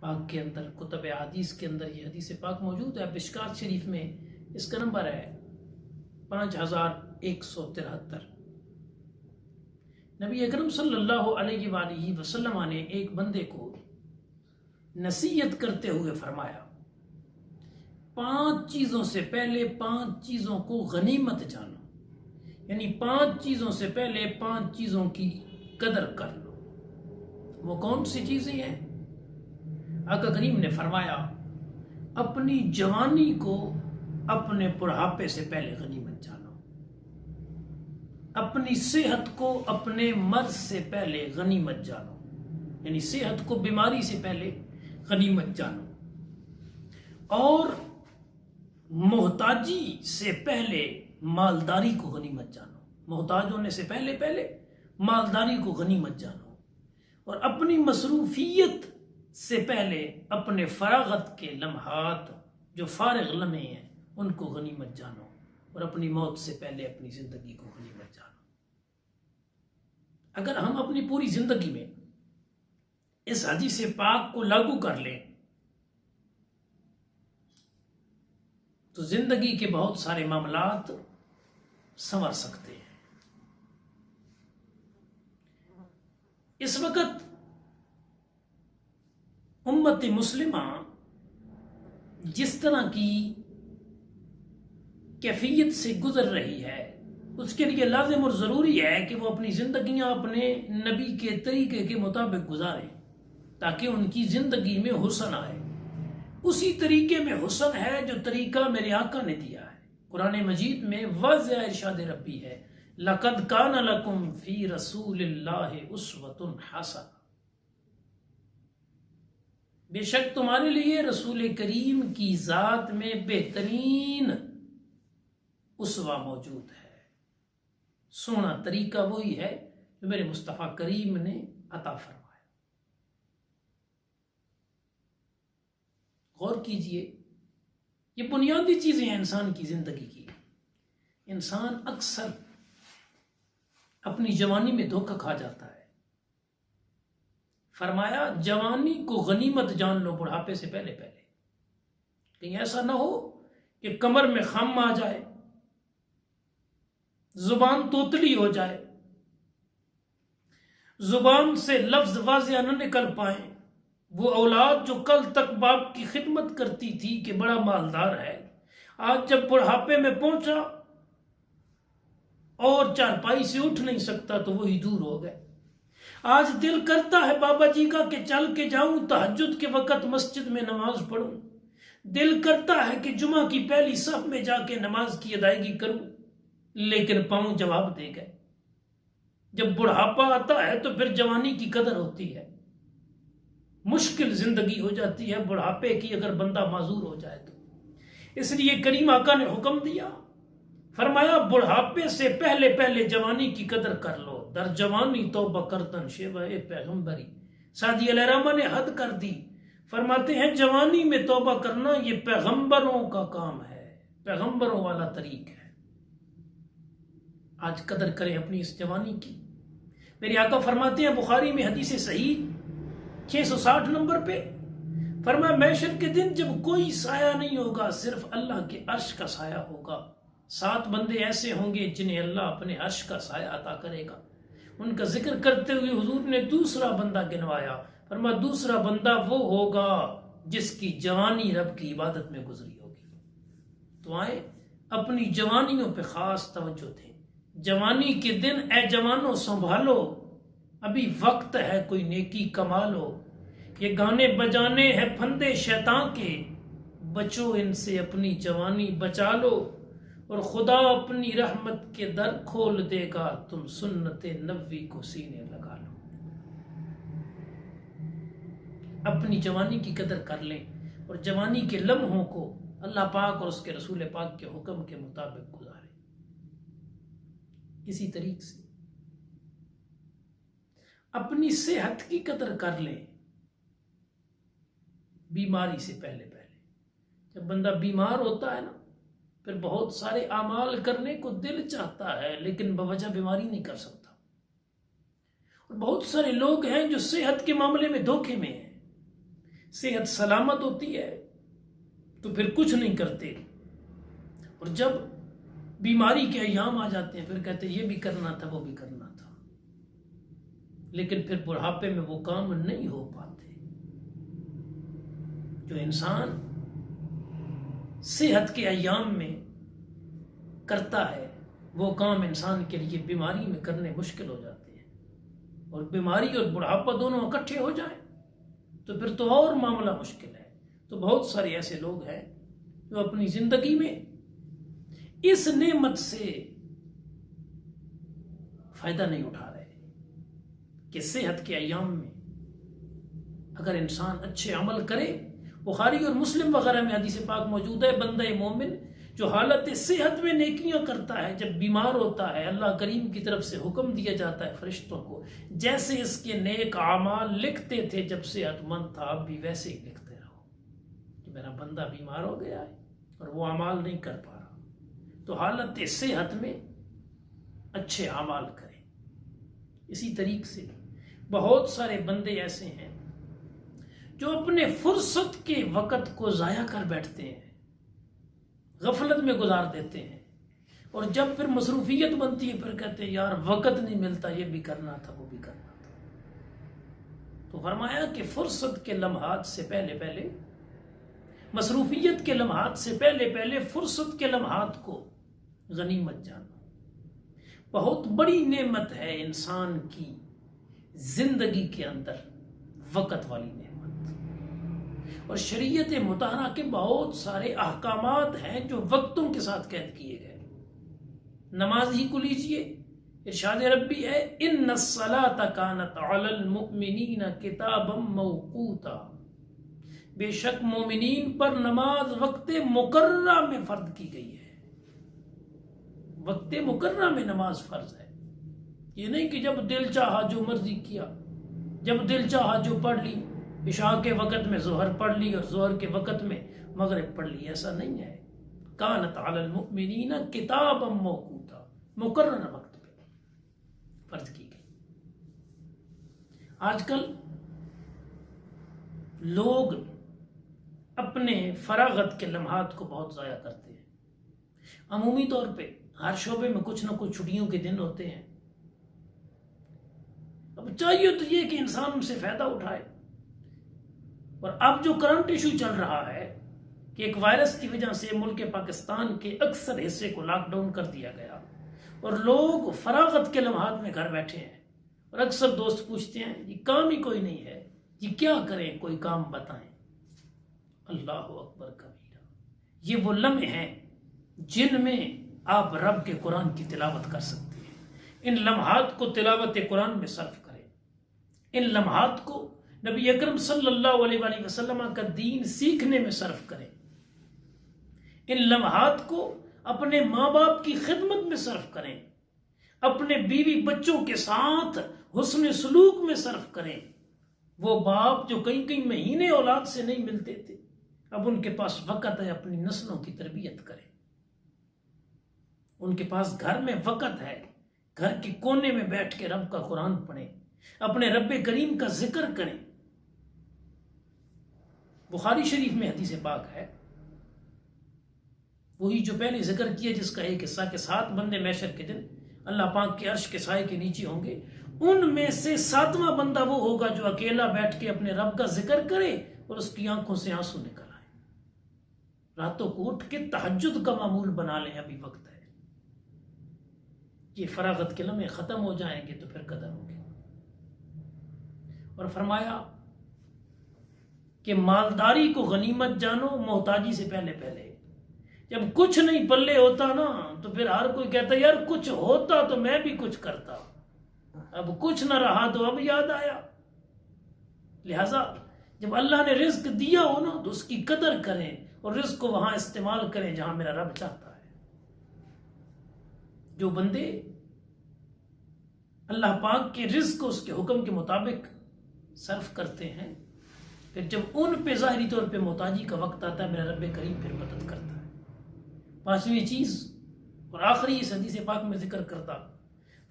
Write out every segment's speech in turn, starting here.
पाक के अंदर, कुतुब हदीस के अंदर ये हदीस पाक मौजूद है। मिशकात शरीफ में इसका नंबर है 5173। नबी अकरम सल्लल्लाहु अलैहि वसल्लम ने एक बंदे को नसीहत करते हुए फरमाया, 5 चीज़ों से पहले 5 चीज़ों को गनीमत जानो, यानी 5 चीज़ों से पहले 5 चीज़ों की कदर कर लो। वो कौन सी चीज़ें हैं? आका करीम ने फरमाया, अपनी जवानी को अपने बुढ़ापे से पहले गनीमत जानो, अपनी सेहत को अपने मर्ज से पहले गनीमत जानो, यानी सेहत को बीमारी से पहले गनीमत जानो, और मोहताजी से पहले मालदारी को गनीमत जानो, मोहताज होने से पहले पहले मालदारी को गनीमत जानो, और अपनी मसरूफियत से पहले अपने फरागत के लम्हात, जो फारिग लम्हे हैं, उनको गनीमत जानो, और अपनी मौत से पहले अपनी जिंदगी को गनीमत जानो। अगर हम अपनी पूरी जिंदगी में इस हदीस पाक को लागू कर लें तो जिंदगी के बहुत सारे मामलात संवर सकते हैं। इस वक्त उम्मत मुस्लिमा जिस तरह की कैफियत से गुजर रही है, उसके लिए लाजिम और ज़रूरी है कि वो अपनी ज़िंदगियां अपने नबी के तरीके के मुताबिक गुजारें, ताकि उनकी ज़िंदगी में हुस्न आए। उसी तरीके में हुस्न है जो तरीका मेरे आका ने दिया है। कुरान मजीद में वाज़ेह इरशाद रब्बी है, लक़द कान लकुम फ़ी रसूलिल्लाहि उस्वतुन हसना, बेशक तुम्हारे लिए रसूल करीम की ज़ात में बेहतरीन उसवा मौजूद है। सोना तरीका वही है जो मेरे मुस्तफ़ा करीम ने अता फरमाया। गौर कीजिए, ये बुनियादी चीज़ें हैं इंसान की ज़िंदगी की। इंसान अक्सर अपनी जवानी में धोखा खा जाता है। फरमाया, जवानी को गनीमत जान लो बुढ़ापे से पहले पहले। कहीं ऐसा ना हो कि कमर में खम आ जाए, जुबान तोतली हो जाए, जुबान से लफ्ज वाज़ेह न निकल पाए। वो औलाद जो कल तक बाप की खिदमत करती थी कि बड़ा मालदार है, आज जब बुढ़ापे में पहुंचा और चारपाई से उठ नहीं सकता तो वही दूर हो गए। आज दिल करता है बाबा जी का कि चल के जाऊं, तहज्जुद के वक्त मस्जिद में नमाज पढ़ूं, दिल करता है कि जुमा की पहली सफ में जाके नमाज की अदायगी करूं, लेकिन पांव जवाब दे गए। जब बुढ़ापा आता है तो फिर जवानी की कदर होती है। मुश्किल जिंदगी हो जाती है बुढ़ापे की अगर बंदा माजूर हो जाए तो। इसलिए करीम आका ने हुक्म दिया, फरमाया, बुढ़ापे से पहले पहले जवानी की कदर कर लो। दर जवानी तौबा करतन शेवा-ए पैगंबरी। सादी अलैहिर्रहमा ने हद कर दी, फरमाते हैं जवानी में तौबा करना ये पैगंबरों का काम है, पैगंबरों वाला तरीक है। आज कदर करें अपनी इस जवानी की। मेरे आका फरमाते हैं बुखारी में हदीस सही 660 नंबर पे, फरमाया, महशर के दिन जब कोई साया नहीं होगा, सिर्फ अल्लाह के अर्श का साया होगा। 7 बंदे ऐसे होंगे जिन्हें अल्लाह अपने अर्श का साया अता करेगा। उनका जिक्र करते हुए हुजूर ने दूसरा बंदा गिनवाया, फरमाया, दूसरा बंदा वो होगा जिसकी जवानी रब की इबादत में गुजरी होगी। तो आए अपनी जवानियों पे खास तवज्जो दें। जवानी के दिन ए जवानों संभालो, अभी वक्त है कोई नेकी कमा लो। ये गाने बजाने हैं फंदे शैतान के, बचो इनसे अपनी जवानी बचा लो, और खुदा अपनी रहमत के दर खोल देगा, तुम सुन्नते नबी को सीने लगा लो। अपनी जवानी की कदर कर लें और जवानी के लम्हों को अल्लाह पाक और उसके रसूल पाक के हुक्म के मुताबिक गुजारें। इसी तरीके से अपनी सेहत की कदर कर लें बीमारी से पहले पहले। जब बंदा बीमार होता है ना, फिर बहुत सारे आमाल करने को दिल चाहता है लेकिन बवजह बीमारी नहीं कर सकता। और बहुत सारे लोग हैं जो सेहत के मामले में धोखे में हैं। सेहत सलामत होती है तो फिर कुछ नहीं करते, और जब बीमारी के अय्याम आ जाते हैं फिर कहते ये भी करना था वो भी करना था, लेकिन फिर बुढ़ापे में वो काम नहीं हो पाते। जो इंसान सेहत के अय्याम में करता है वो काम इंसान के लिए बीमारी में करने मुश्किल हो जाते हैं, और बीमारी और बुढ़ापा दोनों इकट्ठे हो जाएं तो फिर तो और मामला मुश्किल है। तो बहुत सारे ऐसे लोग हैं जो अपनी जिंदगी में इस नेमत से फायदा नहीं उठा रहे कि सेहत के अय्याम में अगर इंसान अच्छे अमल करे। बुखारी और मुस्लिम वगैरह में हदीस पाक मौजूद है, बंदा मोमिन जो हालत सेहत में नेकियां करता है, जब बीमार होता है अल्लाह करीम की तरफ से हुक्म दिया जाता है फरिश्तों को, जैसे इसके नेक आमाल लिखते थे जब सेहतमंद था अब भी वैसे ही लिखते रहो कि मेरा बंदा बीमार हो गया है और वो अमाल नहीं कर पा रहा। तो हालत सेहत में अच्छे आमाल करें। इसी तरीके से बहुत सारे बंदे ऐसे हैं जो अपने फुर्सत के वक़्त को ज़ाया कर बैठते हैं, गफलत में गुजार देते हैं, और जब फिर मसरूफियत बनती है फिर कहते हैं यार वक़्त नहीं मिलता, ये भी करना था वो भी करना था। तो फरमाया कि फुर्सत के लम्हात से पहले पहले, मसरूफियत के लम्हात से पहले पहले फुर्सत के लम्हात को गनीमत जानो। बहुत बड़ी नेमत है इंसान की जिंदगी के अंदर वक़्त वाली नेमत, और शरीयत मुताहरा के बहुत सारे अहकामात हैं जो वक्तों के साथ कैद किए गए। नमाज ही को लीजिए, इरशाद रब्बी है इन्ना सलाता कानत अलल मुमिनीना किताबम मौकूता, बेशक मोमिनीन पर नमाज वक्त मुकर्ररा में फर्ज की गई है। वक्त मुकर्ररा में नमाज फर्ज है, ये नहीं कि जब दिल चाहा जो मर्जी किया, जब दिल चाहा जो पढ़ ली, इशा के वक़्त में ज़ोहर पढ़ ली और ज़ोहर के वक़्त में मगरिब पढ़ ली, ऐसा नहीं है। कानत अलल मुमिनीना किताबम मौकूता, मुकर्रर वक्त पे फर्ज की गई। आजकल लोग अपने फरागत के लम्हात को बहुत ज़ाया करते हैं। अमूमी तौर पे हर शोबे में कुछ ना कुछ छुट्टियों के दिन होते हैं। अब चाहिए तो ये कि इंसान उनसे फ़ायदा उठाए। और अब जो करंट इशू चल रहा है कि एक वायरस की वजह से मुल्क पाकिस्तान के अक्सर हिस्से को लॉकडाउन कर दिया गया और लोग फरागत के लम्हात में घर बैठे हैं, और अक्सर दोस्त पूछते हैं ये काम ही कोई नहीं है, ये क्या करें, कोई काम बताएं। अल्लाह अकबर कबीरा, ये वो लम्हे हैं जिनमें आप रब के कुरान की तिलावत कर सकते हैं। इन लम्हात को तिलावत कुरान में सर्फ करें, इन लम्हात को नबी अकरम सल्लल्लाहु अलैहि वसल्लम का दीन सीखने में सर्फ करें, इन लम्हात को अपने माँ बाप की खिदमत में सर्फ करें, अपने बीवी बच्चों के साथ हुस्न सलूक में सर्फ करें। वो बाप जो कई कई महीने औलाद से नहीं मिलते थे, अब उनके पास वक़्त है अपनी नस्लों की तरबियत करें। उनके पास घर में वक़्त है, घर के कोने में बैठ के रब का कुरान पढ़ें, अपने रब्बे करीम का जिक्र करें। बुखारी शरीफ में हदीस पाक है, वही जो पहले जिक्र किया जिसका एक हिस्सा के 7 बंदे मैशर के दिन अल्लाह पाक के अर्श के साए के नीचे होंगे। उनमें से 7वां बंदा वो होगा जो अकेला बैठ के अपने रब का जिक्र करे और उसकी आंखों से आंसू निकल आए। रातों को उठ के तहज्जुद का मामूल बना लें, अभी वक्त है। ये फरागत के लम्हे खत्म हो जाएंगे तो फिर कदर होगी। और फरमाया कि मालदारी को गनीमत जानो मोहताजी से पहले पहले। जब कुछ नहीं पल्ले होता ना तो फिर हर कोई कहता यार कुछ होता तो मैं भी कुछ करता, अब कुछ ना रहा तो अब याद आया। लिहाजा जब अल्लाह ने रिज्क दिया हो ना तो उसकी कदर करें और रिज्क को वहां इस्तेमाल करें जहां मेरा रब चाहता है। जो बंदे अल्लाह पाक के रिज्क को उसके हुक्म के मुताबिक सर्फ करते हैं, फिर जब उन पे ज़ाहिरी तौर पे मोहताजी का वक्त आता है, मेरा रब करीम फिर मदद करता है। 5वीं चीज और आखिरी इस हदीस पाक में जिक्र करता,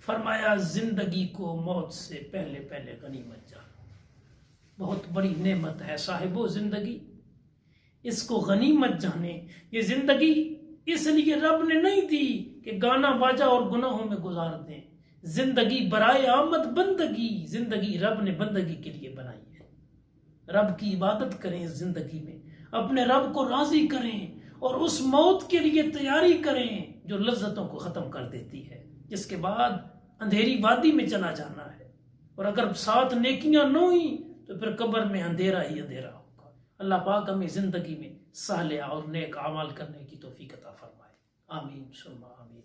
फरमाया जिंदगी को मौत से पहले पहले गनीमत जानो। बहुत बड़ी नेमत है साहिबो जिंदगी, इसको गनीमत जाने। ये जिंदगी इसलिए रब ने नहीं दी कि गाना बाजा और गुनाहों में गुजार दें। जिंदगी बराए आमद बंदगी, जिंदगी रब ने बंदगी के लिए बनाई है। रब की इबादत करें इस जिंदगी में, अपने रब को राजी करें और उस मौत के लिए तैयारी करें जो लज्जतों को खत्म कर देती है, जिसके बाद अंधेरी वादी में चला जाना है। और अगर साथ नेकियां न हुई तो फिर कब्र में अंधेरा ही अंधेरा होगा। अल्लाह पाक हमें जिंदगी में सालेह और नेक अमाल करने की तौफीक अता फरमाए। आमीन सुम्मा आमीन।